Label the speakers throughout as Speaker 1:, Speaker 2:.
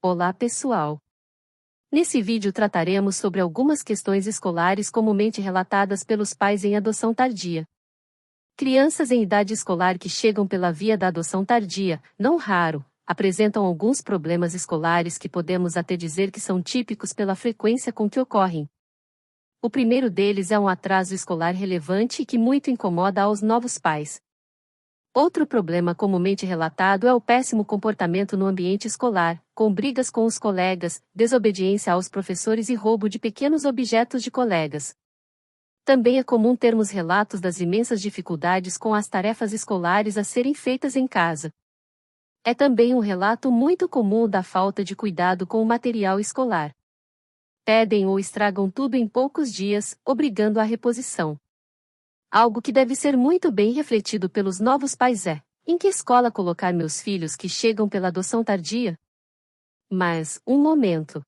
Speaker 1: Olá pessoal! Nesse vídeo trataremos sobre algumas questões escolares comumente relatadas pelos pais em adoção tardia. Crianças em idade escolar que chegam pela via da adoção tardia, não raro, apresentam alguns problemas escolares que podemos até dizer que são típicos pela frequência com que ocorrem. O primeiro deles é um atraso escolar relevante e que muito incomoda aos novos pais. Outro problema comumente relatado é o péssimo comportamento no ambiente escolar, com brigas com os colegas, desobediência aos professores e roubo de pequenos objetos de colegas. Também é comum termos relatos das imensas dificuldades com as tarefas escolares a serem feitas em casa. É também um relato muito comum da falta de cuidado com o material escolar. Pedem ou estragam tudo em poucos dias, obrigando à reposição. Algo que deve ser muito bem refletido pelos novos pais é: em que escola colocar meus filhos que chegam pela adoção tardia? Mas, um momento.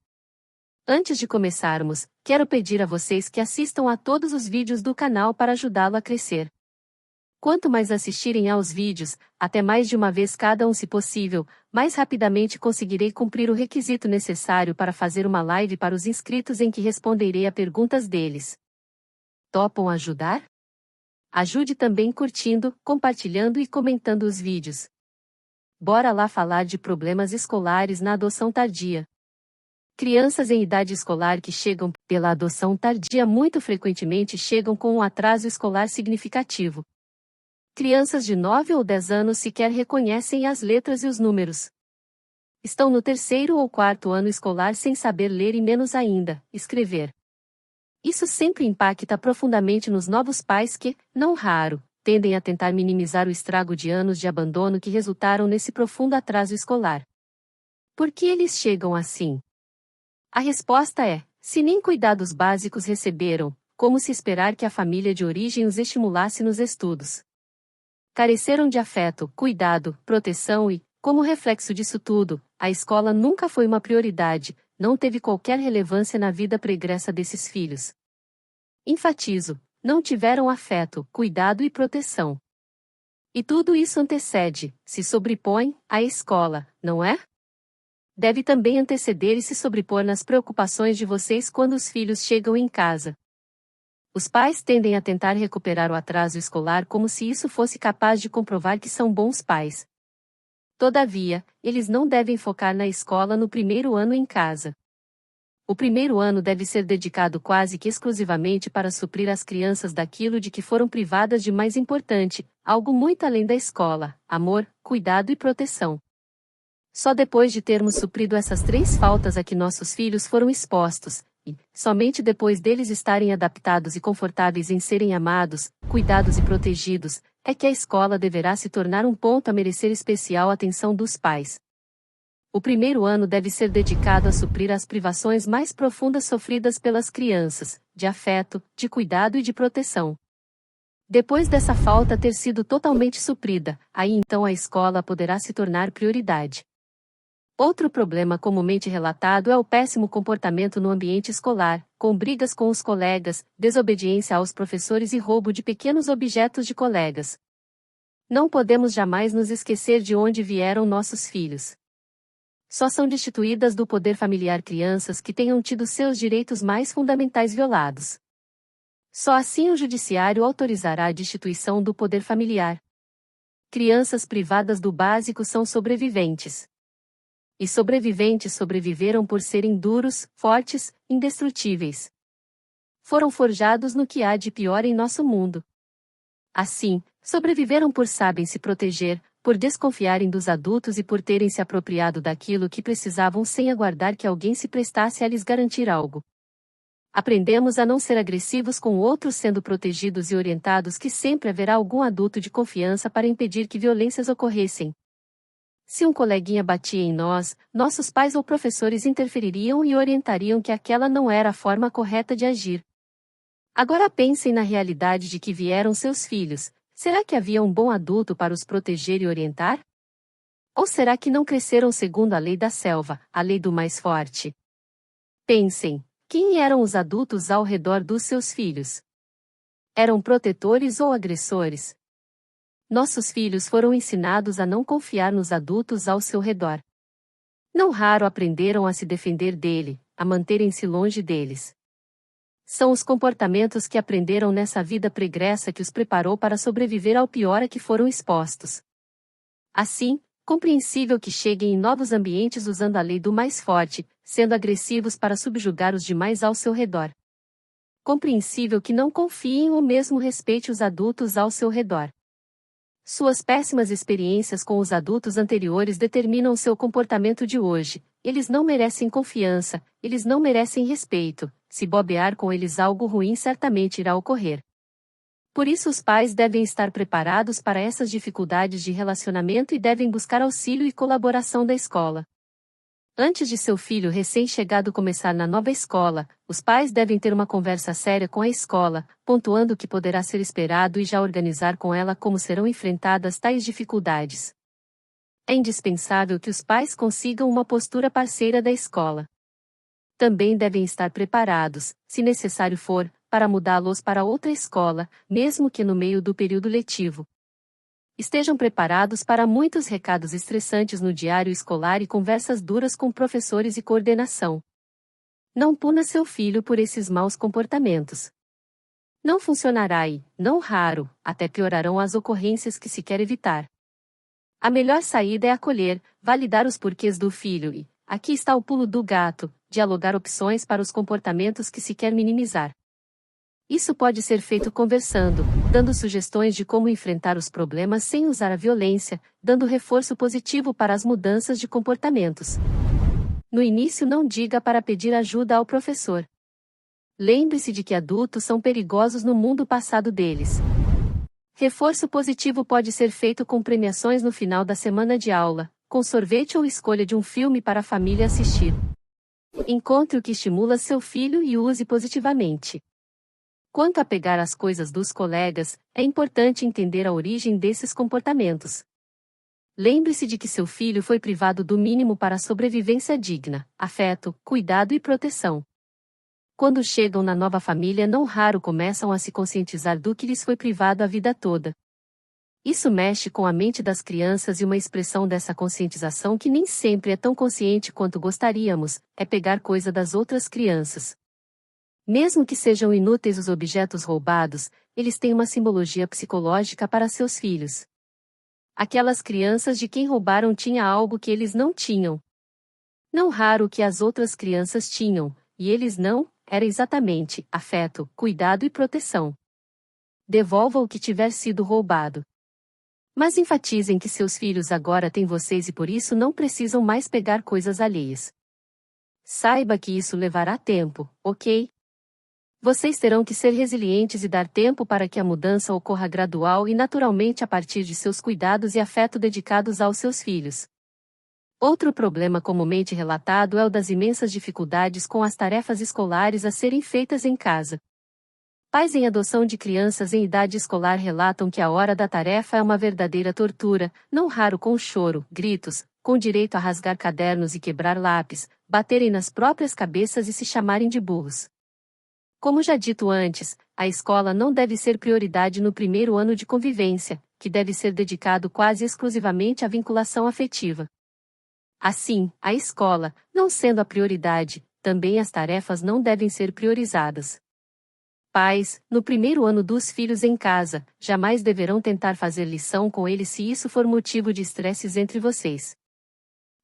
Speaker 1: Antes de começarmos, quero pedir a vocês que assistam a todos os vídeos do canal para ajudá-lo a crescer. Quanto mais assistirem aos vídeos, até mais de uma vez cada um se possível, mais rapidamente conseguirei cumprir o requisito necessário para fazer uma live para os inscritos em que responderei a perguntas deles. Topam ajudar? Ajude também curtindo, compartilhando e comentando os vídeos. Bora lá falar de problemas escolares na adoção tardia. Crianças em idade escolar que chegam pela adoção tardia muito frequentemente chegam com um atraso escolar significativo. Crianças de 9 ou 10 anos sequer reconhecem as letras e os números. Estão no 3º ou 4º ano escolar sem saber ler e menos ainda, escrever. Isso sempre impacta profundamente nos novos pais que, não raro, tendem a tentar minimizar o estrago de anos de abandono que resultaram nesse profundo atraso escolar. Por que eles chegam assim? A resposta é: se nem cuidados básicos receberam, como se esperar que a família de origem os estimulasse nos estudos? Careceram de afeto, cuidado, proteção e, como reflexo disso tudo, a escola nunca foi uma prioridade, não teve qualquer relevância na vida pregressa desses filhos. Enfatizo, não tiveram afeto, cuidado e proteção. E tudo isso antecede, se sobrepõe, à escola, não é? Deve também anteceder e se sobrepor nas preocupações de vocês quando os filhos chegam em casa. Os pais tendem a tentar recuperar o atraso escolar como se isso fosse capaz de comprovar que são bons pais. Todavia, eles não devem focar na escola no primeiro ano em casa. O primeiro ano deve ser dedicado quase que exclusivamente para suprir as crianças daquilo de que foram privadas de mais importante, algo muito além da escola: amor, cuidado e proteção. Só depois de termos suprido essas 3 faltas a que nossos filhos foram expostos, e, somente depois deles estarem adaptados e confortáveis em serem amados, cuidados e protegidos, é que a escola deverá se tornar um ponto a merecer especial atenção dos pais. O primeiro ano deve ser dedicado a suprir as privações mais profundas sofridas pelas crianças, de afeto, de cuidado e de proteção. Depois dessa falta ter sido totalmente suprida, aí então a escola poderá se tornar prioridade. Outro problema comumente relatado é o péssimo comportamento no ambiente escolar, com brigas com os colegas, desobediência aos professores e roubo de pequenos objetos de colegas. Não podemos jamais nos esquecer de onde vieram nossos filhos. Só são destituídas do poder familiar crianças que tenham tido seus direitos mais fundamentais violados. Só assim o judiciário autorizará a destituição do poder familiar. Crianças privadas do básico são sobreviventes. E sobreviventes sobreviveram por serem duros, fortes, indestrutíveis. Foram forjados no que há de pior em nosso mundo. Assim, sobreviveram por sabem se proteger, por desconfiarem dos adultos e por terem se apropriado daquilo que precisavam sem aguardar que alguém se prestasse a lhes garantir algo. Aprendemos a não ser agressivos com outros sendo protegidos e orientados que sempre haverá algum adulto de confiança para impedir que violências ocorressem. Se um coleguinha batia em nós, nossos pais ou professores interfeririam e orientariam que aquela não era a forma correta de agir. Agora pensem na realidade de que vieram seus filhos. Será que havia um bom adulto para os proteger e orientar? Ou será que não cresceram segundo a lei da selva, a lei do mais forte? Pensem, quem eram os adultos ao redor dos seus filhos? Eram protetores ou agressores? Nossos filhos foram ensinados a não confiar nos adultos ao seu redor. Não raro aprenderam a se defender dele, a manterem-se longe deles. São os comportamentos que aprenderam nessa vida pregressa que os preparou para sobreviver ao pior a que foram expostos. Assim, compreensível que cheguem em novos ambientes usando a lei do mais forte, sendo agressivos para subjugar os demais ao seu redor. Compreensível que não confiem ou mesmo respeite os adultos ao seu redor. Suas péssimas experiências com os adultos anteriores determinam seu comportamento de hoje. Eles não merecem confiança, eles não merecem respeito. Se bobear com eles, algo ruim certamente irá ocorrer. Por isso, os pais devem estar preparados para essas dificuldades de relacionamento e devem buscar auxílio e colaboração da escola. Antes de seu filho recém-chegado começar na nova escola, os pais devem ter uma conversa séria com a escola, pontuando o que poderá ser esperado e já organizar com ela como serão enfrentadas tais dificuldades. É indispensável que os pais consigam uma postura parceira da escola. Também devem estar preparados, se necessário for, para mudá-los para outra escola, mesmo que no meio do período letivo. Estejam preparados para muitos recados estressantes no diário escolar e conversas duras com professores e coordenação. Não puna seu filho por esses maus comportamentos. Não funcionará e, não raro, até piorarão as ocorrências que se quer evitar. A melhor saída é acolher, validar os porquês do filho e, aqui está o pulo do gato, dialogar opções para os comportamentos que se quer minimizar. Isso pode ser feito conversando, dando sugestões de como enfrentar os problemas sem usar a violência, dando reforço positivo para as mudanças de comportamentos. No início, não diga para pedir ajuda ao professor. Lembre-se de que adultos são perigosos no mundo passado deles. Reforço positivo pode ser feito com premiações no final da semana de aula, com sorvete ou escolha de um filme para a família assistir. Encontre o que estimula seu filho e use positivamente. Quanto a pegar as coisas dos colegas, é importante entender a origem desses comportamentos. Lembre-se de que seu filho foi privado do mínimo para a sobrevivência digna, afeto, cuidado e proteção. Quando chegam na nova família, não raro começam a se conscientizar do que lhes foi privado a vida toda. Isso mexe com a mente das crianças e uma expressão dessa conscientização que nem sempre é tão consciente quanto gostaríamos, é pegar coisa das outras crianças. Mesmo que sejam inúteis os objetos roubados, eles têm uma simbologia psicológica para seus filhos. Aquelas crianças de quem roubaram tinham algo que eles não tinham. Não raro o que as outras crianças tinham, e eles não, era exatamente afeto, cuidado e proteção. Devolva o que tiver sido roubado. Mas enfatizem que seus filhos agora têm vocês e por isso não precisam mais pegar coisas alheias. Saiba que isso levará tempo, ok? Vocês terão que ser resilientes e dar tempo para que a mudança ocorra gradual e naturalmente a partir de seus cuidados e afeto dedicados aos seus filhos. Outro problema comumente relatado é o das imensas dificuldades com as tarefas escolares a serem feitas em casa. Pais em adoção de crianças em idade escolar relatam que a hora da tarefa é uma verdadeira tortura, não raro com choro, gritos, com direito a rasgar cadernos e quebrar lápis, baterem nas próprias cabeças e se chamarem de burros. Como já dito antes, a escola não deve ser prioridade no primeiro ano de convivência, que deve ser dedicado quase exclusivamente à vinculação afetiva. Assim, a escola, não sendo a prioridade, também as tarefas não devem ser priorizadas. Pais, no primeiro ano dos filhos em casa, jamais deverão tentar fazer lição com eles se isso for motivo de estresses entre vocês.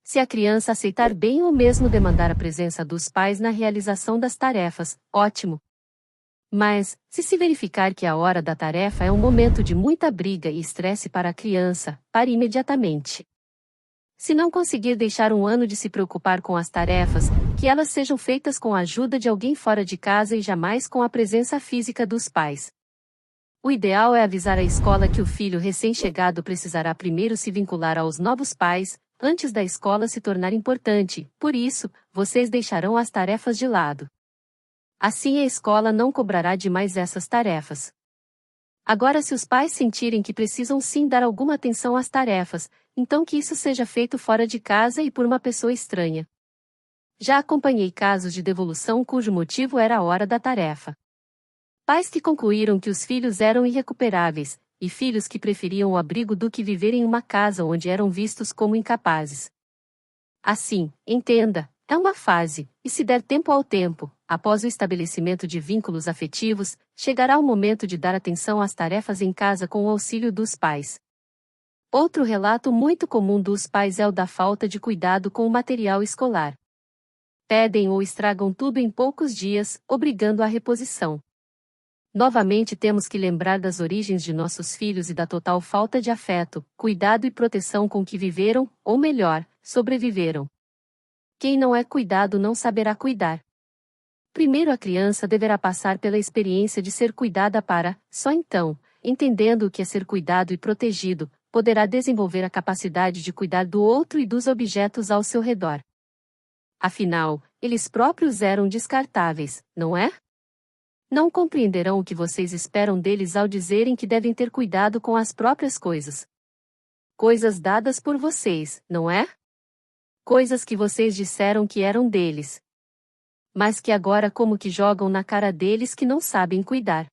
Speaker 1: Se a criança aceitar bem ou mesmo demandar a presença dos pais na realização das tarefas, ótimo. Mas, se verificar que a hora da tarefa é um momento de muita briga e estresse para a criança, pare imediatamente. Se não conseguir deixar um ano de se preocupar com as tarefas, que elas sejam feitas com a ajuda de alguém fora de casa e jamais com a presença física dos pais. O ideal é avisar a escola que o filho recém-chegado precisará primeiro se vincular aos novos pais, antes da escola se tornar importante, por isso, vocês deixarão as tarefas de lado. Assim a escola não cobrará demais essas tarefas. Agora, se os pais sentirem que precisam sim dar alguma atenção às tarefas, então que isso seja feito fora de casa e por uma pessoa estranha. Já acompanhei casos de devolução cujo motivo era a hora da tarefa. Pais que concluíram que os filhos eram irrecuperáveis, e filhos que preferiam o abrigo do que viver em uma casa onde eram vistos como incapazes. Assim, entenda, é uma fase, e se der tempo ao tempo, após o estabelecimento de vínculos afetivos, chegará o momento de dar atenção às tarefas em casa com o auxílio dos pais. Outro relato muito comum dos pais é o da falta de cuidado com o material escolar. Pedem ou estragam tudo em poucos dias, obrigando à reposição. Novamente temos que lembrar das origens de nossos filhos e da total falta de afeto, cuidado e proteção com que viveram, ou melhor, sobreviveram. Quem não é cuidado não saberá cuidar. Primeiro a criança deverá passar pela experiência de ser cuidada para, só então, entendendo o que é ser cuidado e protegido, poderá desenvolver a capacidade de cuidar do outro e dos objetos ao seu redor. Afinal, eles próprios eram descartáveis, não é? Não compreenderão o que vocês esperam deles ao dizerem que devem ter cuidado com as próprias coisas. Coisas dadas por vocês, não é? Coisas que vocês disseram que eram deles. Mas que agora como que jogam na cara deles que não sabem cuidar.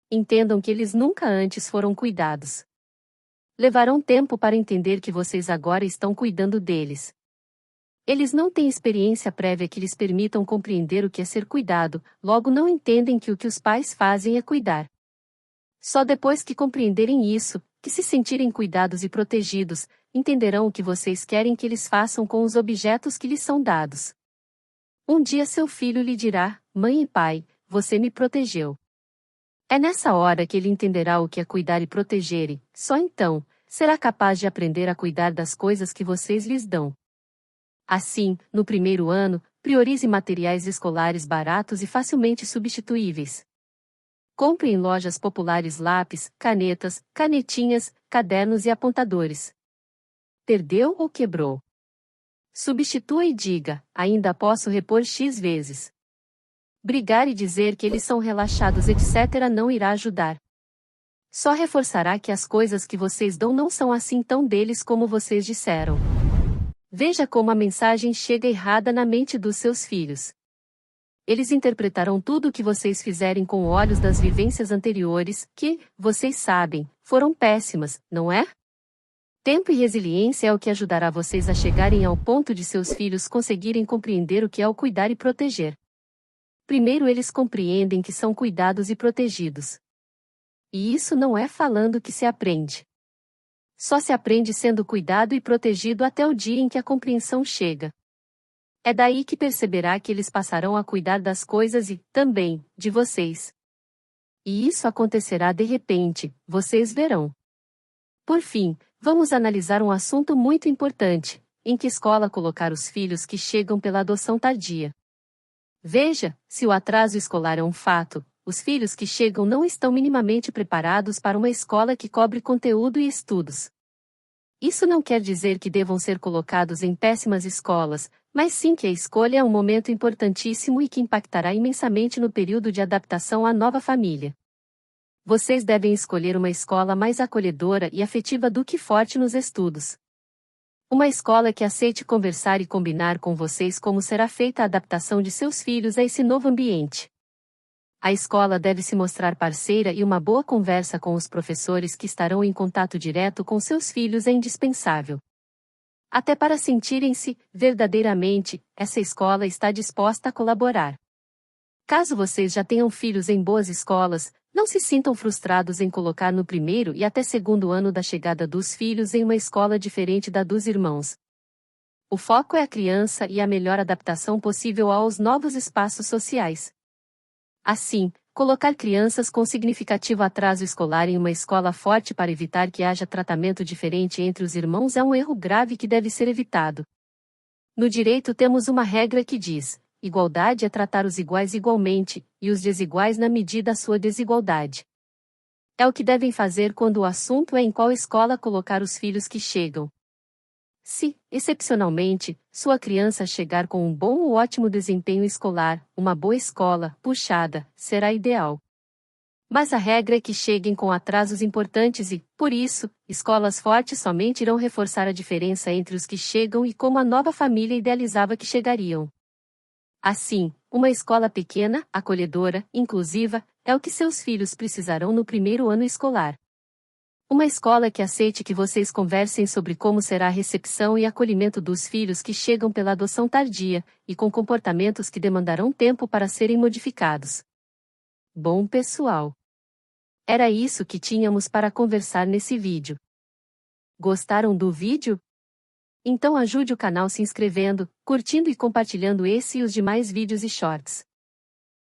Speaker 1: Entendam que eles nunca antes foram cuidados. Levarão tempo para entender que vocês agora estão cuidando deles. Eles não têm experiência prévia que lhes permitam compreender o que é ser cuidado, logo não entendem que o que os pais fazem é cuidar. Só depois que compreenderem isso, que se sentirem cuidados e protegidos, entenderão o que vocês querem que eles façam com os objetos que lhes são dados. Um dia seu filho lhe dirá: mãe e pai, você me protegeu. É nessa hora que ele entenderá o que é cuidar e proteger e, só então, será capaz de aprender a cuidar das coisas que vocês lhes dão. Assim, no primeiro ano, priorize materiais escolares baratos e facilmente substituíveis. Compre em lojas populares lápis, canetas, canetinhas, cadernos e apontadores. Perdeu ou quebrou? Substitua e diga: ainda posso repor X vezes. Brigar e dizer que eles são relaxados, etc., não irá ajudar. Só reforçará que as coisas que vocês dão não são assim tão deles como vocês disseram. Veja como a mensagem chega errada na mente dos seus filhos. Eles interpretarão tudo o que vocês fizerem com olhos das vivências anteriores, que, vocês sabem, foram péssimas, não é? Tempo e resiliência é o que ajudará vocês a chegarem ao ponto de seus filhos conseguirem compreender o que é o cuidar e proteger. Primeiro eles compreendem que são cuidados e protegidos. E isso não é falando que se aprende. Só se aprende sendo cuidado e protegido até o dia em que a compreensão chega. É daí que perceberá que eles passarão a cuidar das coisas e, também, de vocês. E isso acontecerá de repente, vocês verão. Por fim, vamos analisar um assunto muito importante: em que escola colocar os filhos que chegam pela adoção tardia. Veja, se o atraso escolar é um fato, os filhos que chegam não estão minimamente preparados para uma escola que cobre conteúdo e estudos. Isso não quer dizer que devam ser colocados em péssimas escolas, mas sim que a escolha é um momento importantíssimo e que impactará imensamente no período de adaptação à nova família. Vocês devem escolher uma escola mais acolhedora e afetiva do que forte nos estudos. Uma escola que aceite conversar e combinar com vocês como será feita a adaptação de seus filhos a esse novo ambiente. A escola deve se mostrar parceira e uma boa conversa com os professores que estarão em contato direto com seus filhos é indispensável. Até para sentirem-se, verdadeiramente, essa escola está disposta a colaborar. Caso vocês já tenham filhos em boas escolas, não se sintam frustrados em colocar no primeiro e até segundo ano da chegada dos filhos em uma escola diferente da dos irmãos. O foco é a criança e a melhor adaptação possível aos novos espaços sociais. Assim, colocar crianças com significativo atraso escolar em uma escola forte para evitar que haja tratamento diferente entre os irmãos é um erro grave que deve ser evitado. No direito temos uma regra que diz: igualdade é tratar os iguais igualmente, e os desiguais na medida da sua desigualdade. É o que devem fazer quando o assunto é em qual escola colocar os filhos que chegam. Se, excepcionalmente, sua criança chegar com um bom ou ótimo desempenho escolar, uma boa escola, puxada, será ideal. Mas a regra é que cheguem com atrasos importantes e, por isso, escolas fortes somente irão reforçar a diferença entre os que chegam e como a nova família idealizava que chegariam. Assim, uma escola pequena, acolhedora, inclusiva, é o que seus filhos precisarão no primeiro ano escolar. Uma escola que aceite que vocês conversem sobre como será a recepção e acolhimento dos filhos que chegam pela adoção tardia, e com comportamentos que demandarão tempo para serem modificados. Bom pessoal, era isso que tínhamos para conversar nesse vídeo. Gostaram do vídeo? Então ajude o canal se inscrevendo, curtindo e compartilhando esse e os demais vídeos e shorts.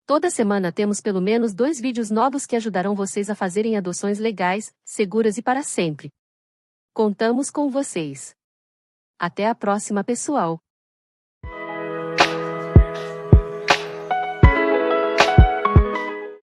Speaker 1: Toda semana temos pelo menos 2 vídeos novos que ajudarão vocês a fazerem adoções legais, seguras e para sempre. Contamos com vocês. Até a próxima, pessoal!